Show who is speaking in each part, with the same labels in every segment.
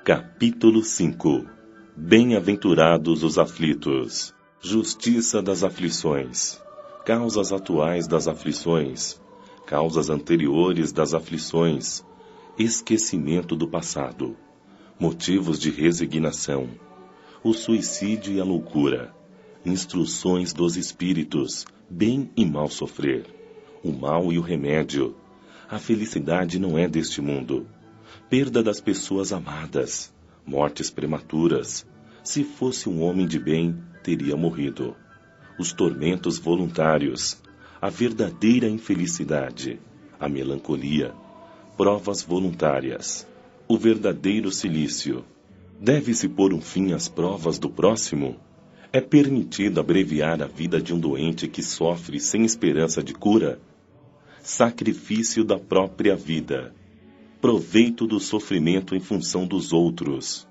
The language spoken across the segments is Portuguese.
Speaker 1: Capítulo 5. Bem-aventurados os aflitos. Justiça das aflições. Causas atuais das aflições. Causas anteriores das aflições. Esquecimento do passado. Motivos de resignação. O suicídio e a loucura. Instruções dos espíritos. Bem e mal sofrer. O mal e o remédio. A felicidade não é deste mundo. Perda das pessoas amadas. Mortes prematuras. Se fosse um homem de bem, teria morrido. Os tormentos voluntários. A verdadeira infelicidade. A melancolia. Provas voluntárias. O verdadeiro cilício. Deve-se pôr um fim às provas do próximo? É permitido abreviar a vida de um doente que sofre sem esperança de cura? Sacrifício da própria vida. Proveito do sofrimento em função dos outros.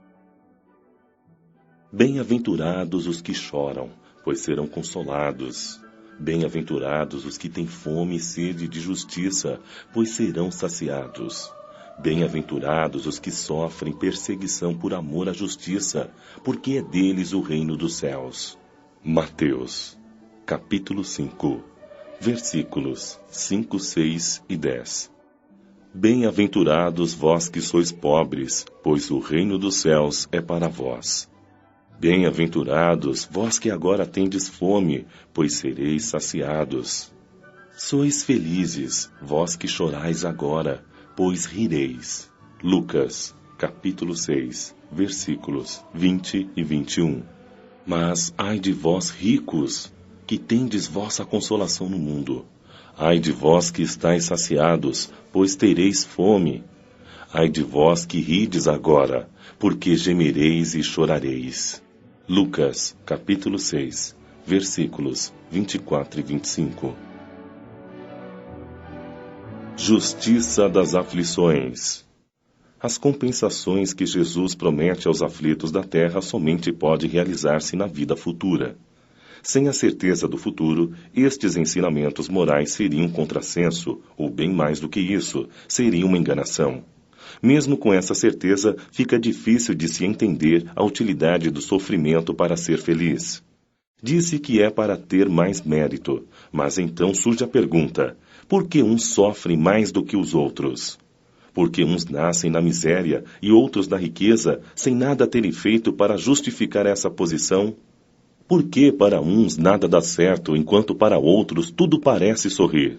Speaker 1: Bem-aventurados os que choram, pois serão consolados. Bem-aventurados os que têm fome e sede de justiça, pois serão saciados. Bem-aventurados os que sofrem perseguição por amor à justiça, porque é deles o reino dos céus. Mateus, capítulo 5, versículos 5, 6 e 10. Bem-aventurados vós que sois pobres, pois o reino dos céus é para vós. Bem-aventurados vós que agora tendes fome, pois sereis saciados. Sois felizes, vós que chorais agora, pois rireis. Lucas, capítulo 6, versículos 20 e 21. Mas ai de vós ricos, que tendes vossa consolação no mundo. Ai de vós que estáis saciados, pois tereis fome. Ai de vós que rides agora, porque gemereis e chorareis. Lucas, capítulo 6, versículos 24 e 25. Justiça das aflições. As compensações que Jesus promete aos aflitos da terra somente podem realizar-se na vida futura. Sem a certeza do futuro, estes ensinamentos morais seriam um contrassenso, ou bem mais do que isso, seria uma enganação. Mesmo com essa certeza, fica difícil de se entender a utilidade do sofrimento para ser feliz. Disse que é para ter mais mérito, mas então surge a pergunta: por que uns sofrem mais do que os outros? Porque uns nascem na miséria e outros na riqueza, sem nada terem feito para justificar essa posição? Por que para uns nada dá certo, enquanto para outros tudo parece sorrir?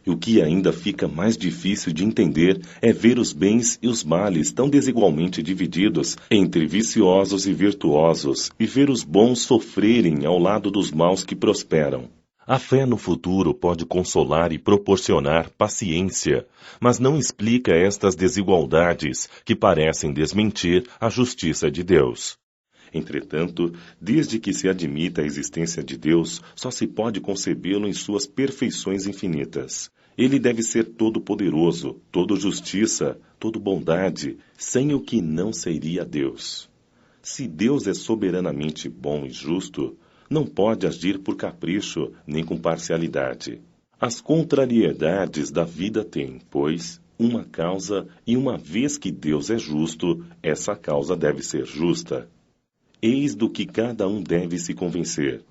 Speaker 1: E o que ainda fica mais difícil de entender é ver os bens e os males tão desigualmente divididos entre viciosos e virtuosos, e ver os bons sofrerem ao lado dos maus que prosperam. A fé no futuro pode consolar e proporcionar paciência, mas não explica estas desigualdades que parecem desmentir a justiça de Deus. Entretanto, desde que se admita a existência de Deus, só se pode concebê-lo em suas perfeições infinitas. Ele deve ser todo-poderoso, todo-justiça, todo-bondade, sem o que não seria Deus. Se Deus é soberanamente bom e justo, não pode agir por capricho nem com parcialidade. As contrariedades da vida têm, pois, uma causa, e uma vez que Deus é justo, essa causa deve ser justa. Eis do que cada um deve se convencer.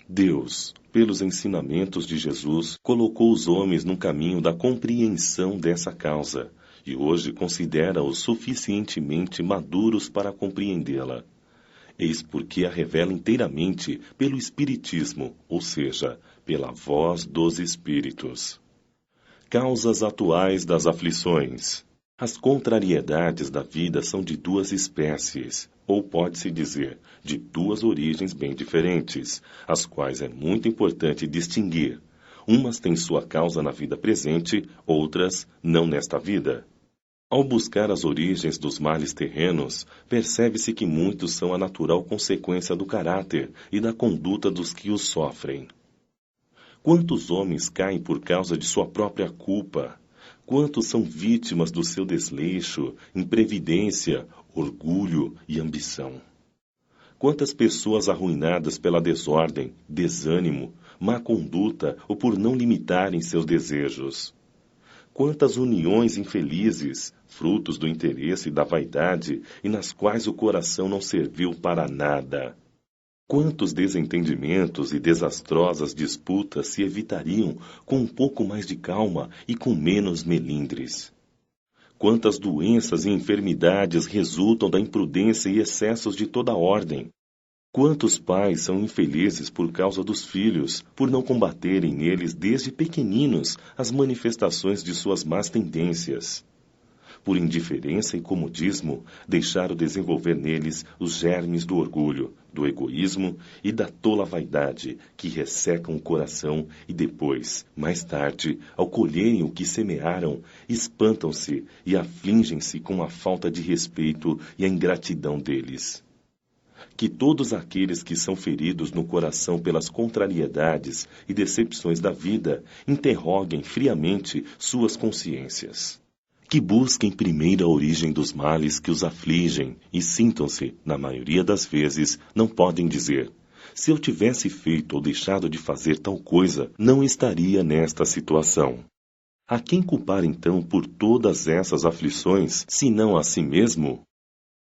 Speaker 1: Deus, pelos ensinamentos de Jesus, colocou os homens no caminho da compreensão dessa causa, e hoje considera-os suficientemente maduros para compreendê-la. Eis porque a revela inteiramente pelo Espiritismo, ou seja, pela voz dos Espíritos. Causas atuais das aflições. As contrariedades da vida são de duas espécies, ou pode-se dizer, de duas origens bem diferentes, as quais é muito importante distinguir. Umas têm sua causa na vida presente, outras não nesta vida. Ao buscar as origens dos males terrenos, percebe-se que muitos são a natural consequência do caráter e da conduta dos que os sofrem. Quantos homens caem por causa de sua própria culpa? Quantos são vítimas do seu desleixo, imprevidência, orgulho e ambição? Quantas pessoas arruinadas pela desordem, desânimo, má conduta ou por não limitarem seus desejos? Quantas uniões infelizes, frutos do interesse e da vaidade, e nas quais o coração não serviu para nada. Quantos desentendimentos e desastrosas disputas se evitariam com um pouco mais de calma e com menos melindres? Quantas doenças e enfermidades resultam da imprudência e excessos de toda ordem? Quantos pais são infelizes por causa dos filhos, por não combaterem neles desde pequeninos as manifestações de suas más tendências? Por indiferença e comodismo, deixaram desenvolver neles os germes do orgulho, do egoísmo e da tola vaidade, que ressecam o coração e depois, mais tarde, ao colherem o que semearam, espantam-se e afligem-se com a falta de respeito e a ingratidão deles. Que todos aqueles que são feridos no coração pelas contrariedades e decepções da vida interroguem friamente suas consciências. Que busquem primeiro a origem dos males que os afligem e sintam-se, na maioria das vezes, não podem dizer: se eu tivesse feito ou deixado de fazer tal coisa, não estaria nesta situação. A quem culpar então por todas essas aflições, senão a si mesmo?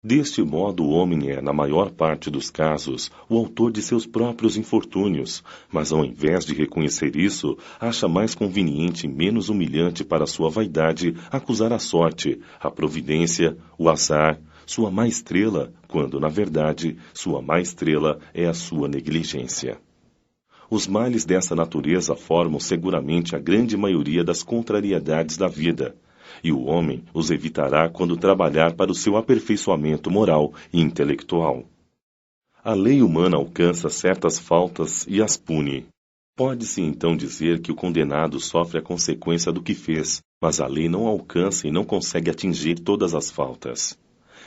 Speaker 1: Deste modo, o homem é, na maior parte dos casos, o autor de seus próprios infortúnios, mas ao invés de reconhecer isso, acha mais conveniente e menos humilhante para sua vaidade acusar a sorte, a providência, o azar, sua má estrela, quando, na verdade, sua má estrela é a sua negligência. Os males dessa natureza formam seguramente a grande maioria das contrariedades da vida, e o homem os evitará quando trabalhar para o seu aperfeiçoamento moral e intelectual. A lei humana alcança certas faltas e as pune. Pode-se então dizer que o condenado sofre a consequência do que fez, mas a lei não alcança e não consegue atingir todas as faltas.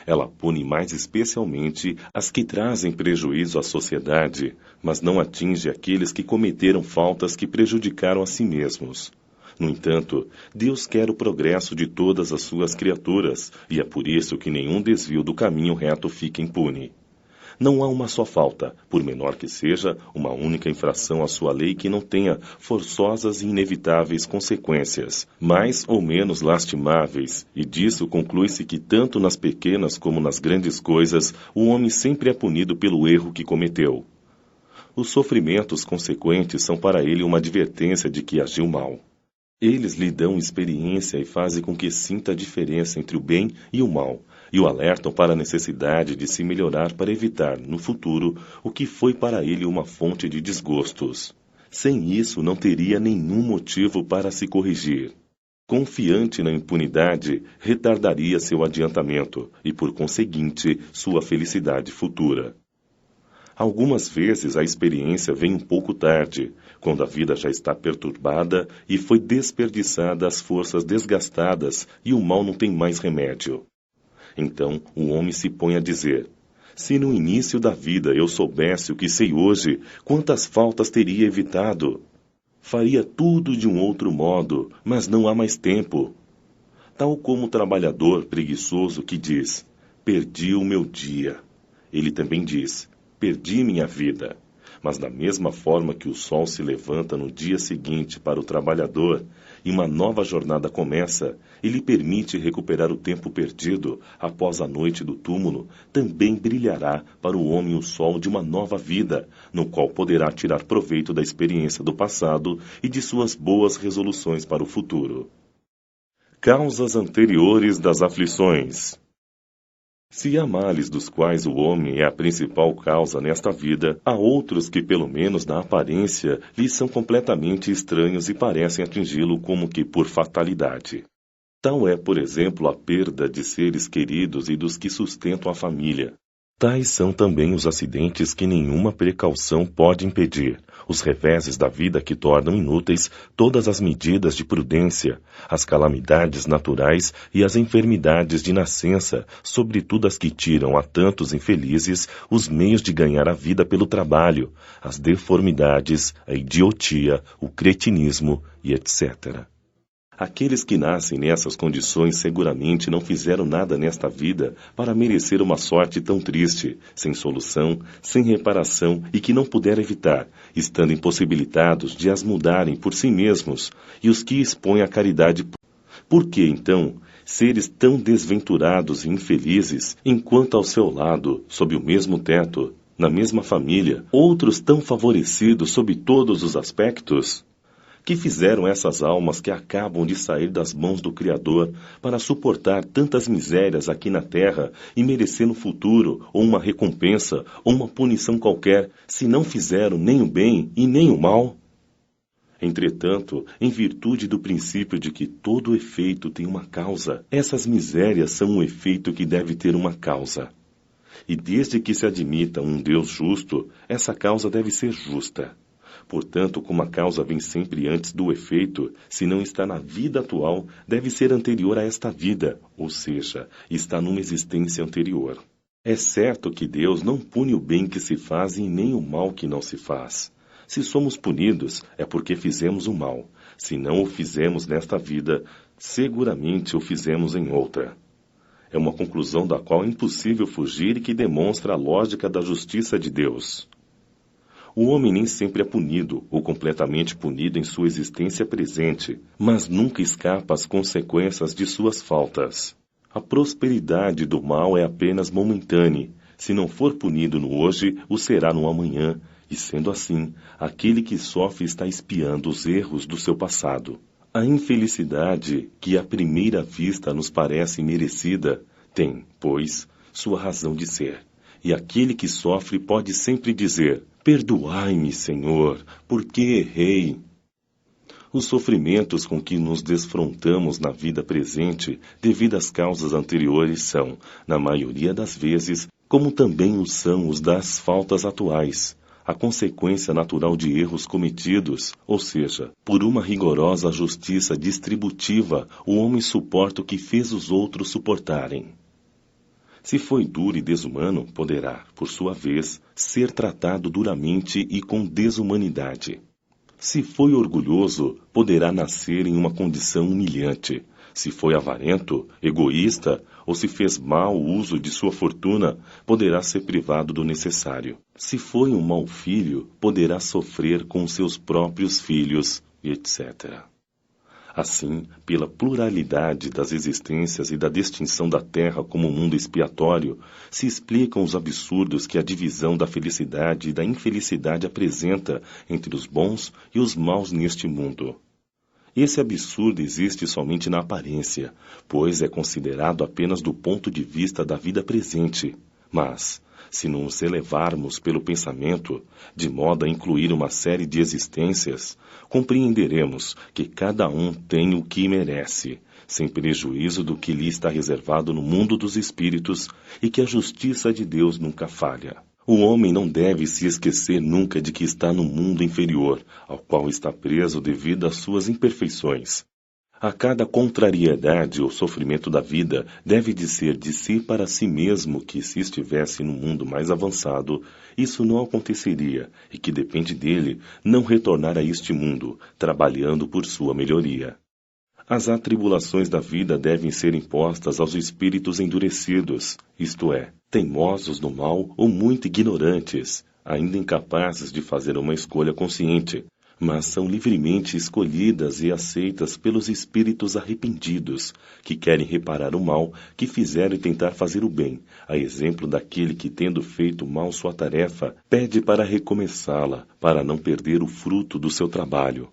Speaker 1: Ela pune mais especialmente as que trazem prejuízo à sociedade, mas não atinge aqueles que cometeram faltas que prejudicaram a si mesmos. No entanto, Deus quer o progresso de todas as suas criaturas, e é por isso que nenhum desvio do caminho reto fica impune. Não há uma só falta, por menor que seja, uma única infração à sua lei que não tenha forçosas e inevitáveis consequências, mais ou menos lastimáveis, e disso conclui-se que tanto nas pequenas como nas grandes coisas, o homem sempre é punido pelo erro que cometeu. Os sofrimentos consequentes são para ele uma advertência de que agiu mal. Eles lhe dão experiência e fazem com que sinta a diferença entre o bem e o mal, e o alertam para a necessidade de se melhorar para evitar, no futuro, o que foi para ele uma fonte de desgostos. Sem isso, não teria nenhum motivo para se corrigir. Confiante na impunidade, retardaria seu adiantamento e, por conseguinte, sua felicidade futura. Algumas vezes a experiência vem um pouco tarde, quando a vida já está perturbada e foi desperdiçada as forças desgastadas e o mal não tem mais remédio. Então o homem se põe a dizer: se no início da vida eu soubesse o que sei hoje, quantas faltas teria evitado? Faria tudo de um outro modo, mas não há mais tempo. Tal como o trabalhador preguiçoso que diz: perdi o meu dia. Ele também diz: perdi minha vida. Mas da mesma forma que o sol se levanta no dia seguinte para o trabalhador e uma nova jornada começa, ele permite recuperar o tempo perdido após a noite do túmulo, também brilhará para o homem o sol de uma nova vida, no qual poderá tirar proveito da experiência do passado e de suas boas resoluções para o futuro. Causas anteriores das aflições. Se há males dos quais o homem é a principal causa nesta vida, há outros que, pelo menos na aparência, lhe são completamente estranhos e parecem atingi-lo como que por fatalidade. Tal é, por exemplo, a perda de seres queridos e dos que sustentam a família. Tais são também os acidentes que nenhuma precaução pode impedir, os reveses da vida que tornam inúteis todas as medidas de prudência, as calamidades naturais e as enfermidades de nascença, sobretudo as que tiram a tantos infelizes os meios de ganhar a vida pelo trabalho, as deformidades, a idiotia, o cretinismo e etc. Aqueles que nascem nessas condições seguramente não fizeram nada nesta vida para merecer uma sorte tão triste, sem solução, sem reparação e que não puderam evitar, estando impossibilitados de as mudarem por si mesmos, e os que expõem à caridade Por que, então, seres tão desventurados e infelizes, enquanto ao seu lado, sob o mesmo teto, na mesma família, outros tão favorecidos sob todos os aspectos? Que fizeram essas almas que acabam de sair das mãos do Criador para suportar tantas misérias aqui na terra e merecer no futuro ou uma recompensa ou uma punição qualquer, se não fizeram nem o bem e nem o mal? Entretanto, em virtude do princípio de que todo efeito tem uma causa, essas misérias são um efeito que deve ter uma causa. E desde que se admita um Deus justo, essa causa deve ser justa. Portanto, como a causa vem sempre antes do efeito, se não está na vida atual, deve ser anterior a esta vida, ou seja, está numa existência anterior. É certo que Deus não pune o bem que se faz e nem o mal que não se faz. Se somos punidos, é porque fizemos o mal. Se não o fizemos nesta vida, seguramente o fizemos em outra. É uma conclusão da qual é impossível fugir e que demonstra a lógica da justiça de Deus. O homem nem sempre é punido ou completamente punido em sua existência presente, mas nunca escapa às consequências de suas faltas. A prosperidade do mal é apenas momentânea. Se não for punido no hoje, o será no amanhã, e sendo assim, aquele que sofre está espiando os erros do seu passado. A infelicidade, que à primeira vista nos parece merecida, tem, pois, sua razão de ser. E aquele que sofre pode sempre dizer: perdoai-me, Senhor, porque errei. Os sofrimentos com que nos defrontamos na vida presente, devido às causas anteriores, são, na maioria das vezes, como também o são os das faltas atuais, a consequência natural de erros cometidos, ou seja, por uma rigorosa justiça distributiva, o homem suporta o que fez os outros suportarem. Se foi duro e desumano, poderá, por sua vez, ser tratado duramente e com desumanidade. Se foi orgulhoso, poderá nascer em uma condição humilhante. Se foi avarento, egoísta, ou se fez mau uso de sua fortuna, poderá ser privado do necessário. Se foi um mau filho, poderá sofrer com seus próprios filhos, etc. Assim, pela pluralidade das existências e da distinção da Terra como mundo expiatório, se explicam os absurdos que a divisão da felicidade e da infelicidade apresenta entre os bons e os maus neste mundo. Esse absurdo existe somente na aparência, pois é considerado apenas do ponto de vista da vida presente. Mas, se nos elevarmos pelo pensamento, de modo a incluir uma série de existências, compreenderemos que cada um tem o que merece, sem prejuízo do que lhe está reservado no mundo dos espíritos, e que a justiça de Deus nunca falha. O homem não deve se esquecer nunca de que está no mundo inferior, ao qual está preso devido às suas imperfeições. A cada contrariedade ou sofrimento da vida deve de ser de si para si mesmo que, se estivesse no mundo mais avançado, isso não aconteceria e que depende dele não retornar a este mundo, trabalhando por sua melhoria. As atribulações da vida devem ser impostas aos espíritos endurecidos, isto é, teimosos no mal ou muito ignorantes, ainda incapazes de fazer uma escolha consciente, mas são livremente escolhidas e aceitas pelos espíritos arrependidos, que querem reparar o mal que fizeram e tentar fazer o bem, a exemplo daquele que, tendo feito mal sua tarefa, pede para recomeçá-la, para não perder o fruto do seu trabalho.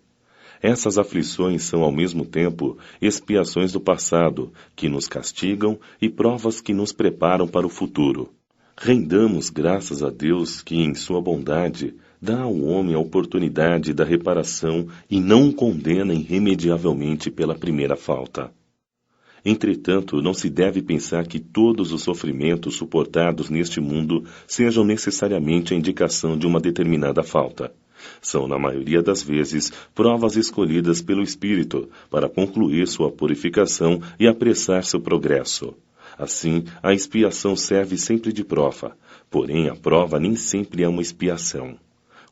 Speaker 1: Essas aflições são, ao mesmo tempo, expiações do passado, que nos castigam, e provas que nos preparam para o futuro. Rendamos graças a Deus que, em sua bondade, dá ao homem a oportunidade da reparação e não o condena irremediavelmente pela primeira falta. Entretanto, não se deve pensar que todos os sofrimentos suportados neste mundo sejam necessariamente a indicação de uma determinada falta. São, na maioria das vezes, provas escolhidas pelo Espírito para concluir sua purificação e apressar seu progresso. Assim, a expiação serve sempre de prova, porém a prova nem sempre é uma expiação.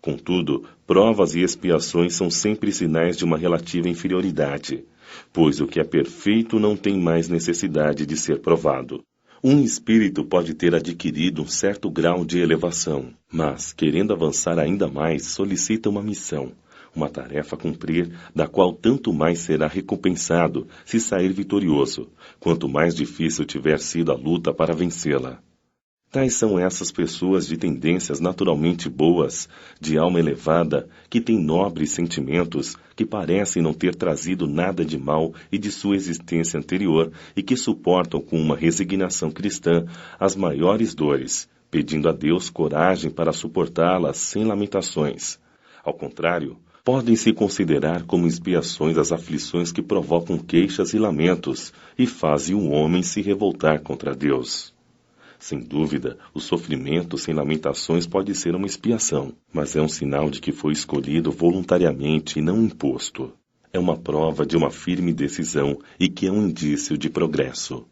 Speaker 1: Contudo, provas e expiações são sempre sinais de uma relativa inferioridade, pois o que é perfeito não tem mais necessidade de ser provado. Um espírito pode ter adquirido um certo grau de elevação, mas, querendo avançar ainda mais, solicita uma missão, uma tarefa a cumprir, da qual tanto mais será recompensado se sair vitorioso, quanto mais difícil tiver sido a luta para vencê-la. Tais são essas pessoas de tendências naturalmente boas, de alma elevada, que têm nobres sentimentos, que parecem não ter trazido nada de mal e de sua existência anterior e que suportam com uma resignação cristã as maiores dores, pedindo a Deus coragem para suportá-las sem lamentações. Ao contrário, podem-se considerar como expiações as aflições que provocam queixas e lamentos e fazem o homem se revoltar contra Deus. Sem dúvida, o sofrimento sem lamentações pode ser uma expiação, mas é um sinal de que foi escolhido voluntariamente e não imposto. É uma prova de uma firme decisão e que é um indício de progresso.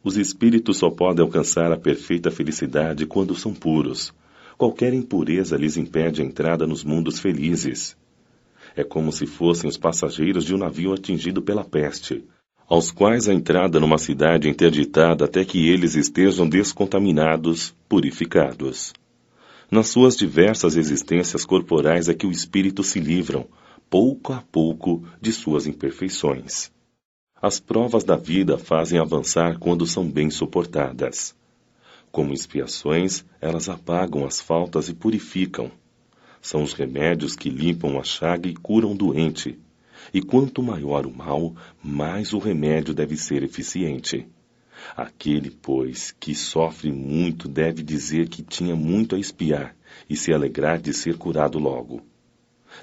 Speaker 1: Os espíritos só podem alcançar a perfeita felicidade quando são puros. Qualquer impureza lhes impede a entrada nos mundos felizes. É como se fossem os passageiros de um navio atingido pela peste, aos quais a entrada numa cidade é interditada até que eles estejam descontaminados, purificados. Nas suas diversas existências corporais é que o espírito se livram, pouco a pouco, de suas imperfeições. As provas da vida fazem avançar quando são bem suportadas. Como expiações, elas apagam as faltas e purificam. São os remédios que limpam a chaga e curam o doente. E quanto maior o mal, mais o remédio deve ser eficiente. Aquele, pois, que sofre muito deve dizer que tinha muito a expiar e se alegrar de ser curado logo.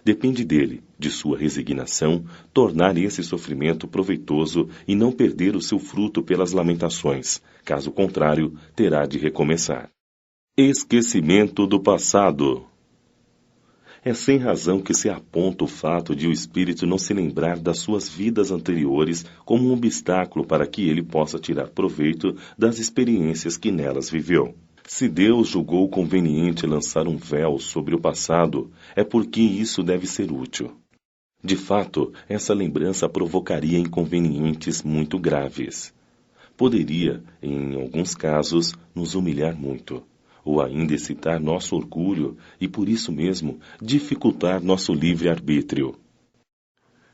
Speaker 1: Depende dele, de sua resignação, tornar esse sofrimento proveitoso e não perder o seu fruto pelas lamentações. Caso contrário, terá de recomeçar. Esquecimento do passado. É sem razão que se aponta o fato de o espírito não se lembrar das suas vidas anteriores como um obstáculo para que ele possa tirar proveito das experiências que nelas viveu. Se Deus julgou conveniente lançar um véu sobre o passado, é porque isso deve ser útil. De fato, essa lembrança provocaria inconvenientes muito graves. Poderia, em alguns casos, nos humilhar muito, ou ainda excitar nosso orgulho e, por isso mesmo, dificultar nosso livre-arbítrio.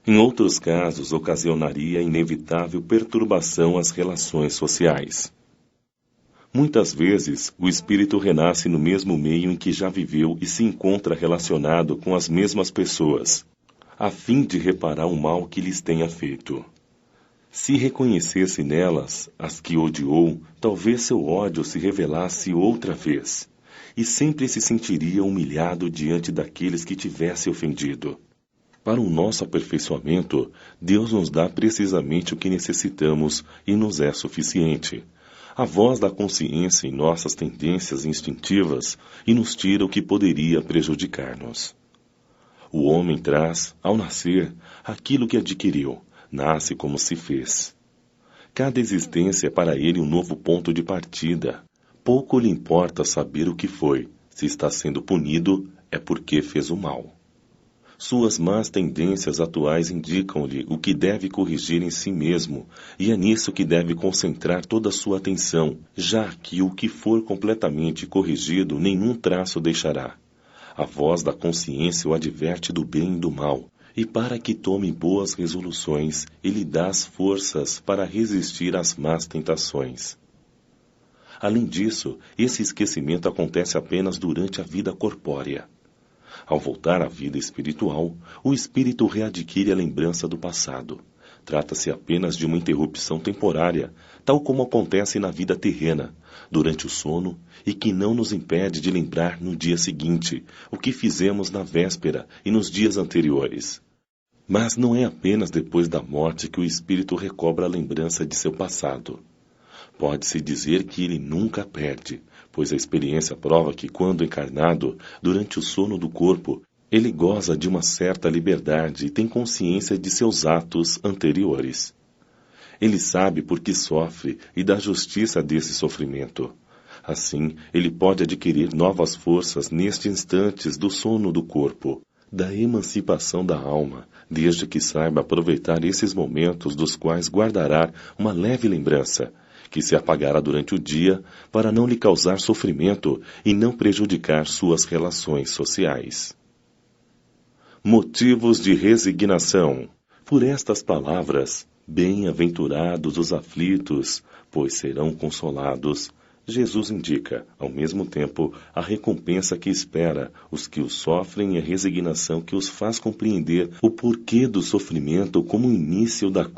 Speaker 1: Em outros casos, ocasionaria inevitável perturbação às relações sociais. Muitas vezes, o espírito renasce no mesmo meio em que já viveu e se encontra relacionado com as mesmas pessoas, a fim de reparar o mal que lhes tenha feito. Se reconhecesse nelas as que odiou, talvez seu ódio se revelasse outra vez, e sempre se sentiria humilhado diante daqueles que tivesse ofendido. Para o nosso aperfeiçoamento, Deus nos dá precisamente o que necessitamos e nos é suficiente. A voz da consciência em nossas tendências instintivas e nos tira o que poderia prejudicar-nos. O homem traz, ao nascer, aquilo que adquiriu. Nasce como se fez. Cada existência é para ele um novo ponto de partida. Pouco lhe importa saber o que foi. Se está sendo punido, é porque fez o mal. Suas más tendências atuais indicam-lhe o que deve corrigir em si mesmo, e é nisso que deve concentrar toda a sua atenção, já que o que for completamente corrigido nenhum traço deixará. A voz da consciência o adverte do bem e do mal, e para que tome boas resoluções, ele dá as forças para resistir às más tentações. Além disso, esse esquecimento acontece apenas durante a vida corpórea. Ao voltar à vida espiritual, o espírito readquire a lembrança do passado. Trata-se apenas de uma interrupção temporária, tal como acontece na vida terrena, durante o sono, e que não nos impede de lembrar no dia seguinte o que fizemos na véspera e nos dias anteriores. Mas não é apenas depois da morte que o espírito recobra a lembrança de seu passado. Pode-se dizer que ele nunca perde, pois a experiência prova que, quando encarnado, durante o sono do corpo, ele goza de uma certa liberdade e tem consciência de seus atos anteriores. Ele sabe por que sofre e da justiça desse sofrimento. Assim, ele pode adquirir novas forças nestes instantes do sono do corpo, da emancipação da alma, desde que saiba aproveitar esses momentos dos quais guardará uma leve lembrança, que se apagará durante o dia para não lhe causar sofrimento e não prejudicar suas relações sociais. Motivos de resignação. Por estas palavras, bem-aventurados os aflitos, pois serão consolados. Jesus indica, ao mesmo tempo, a recompensa que espera os que o sofrem e a resignação que os faz compreender o porquê do sofrimento como o início da cura.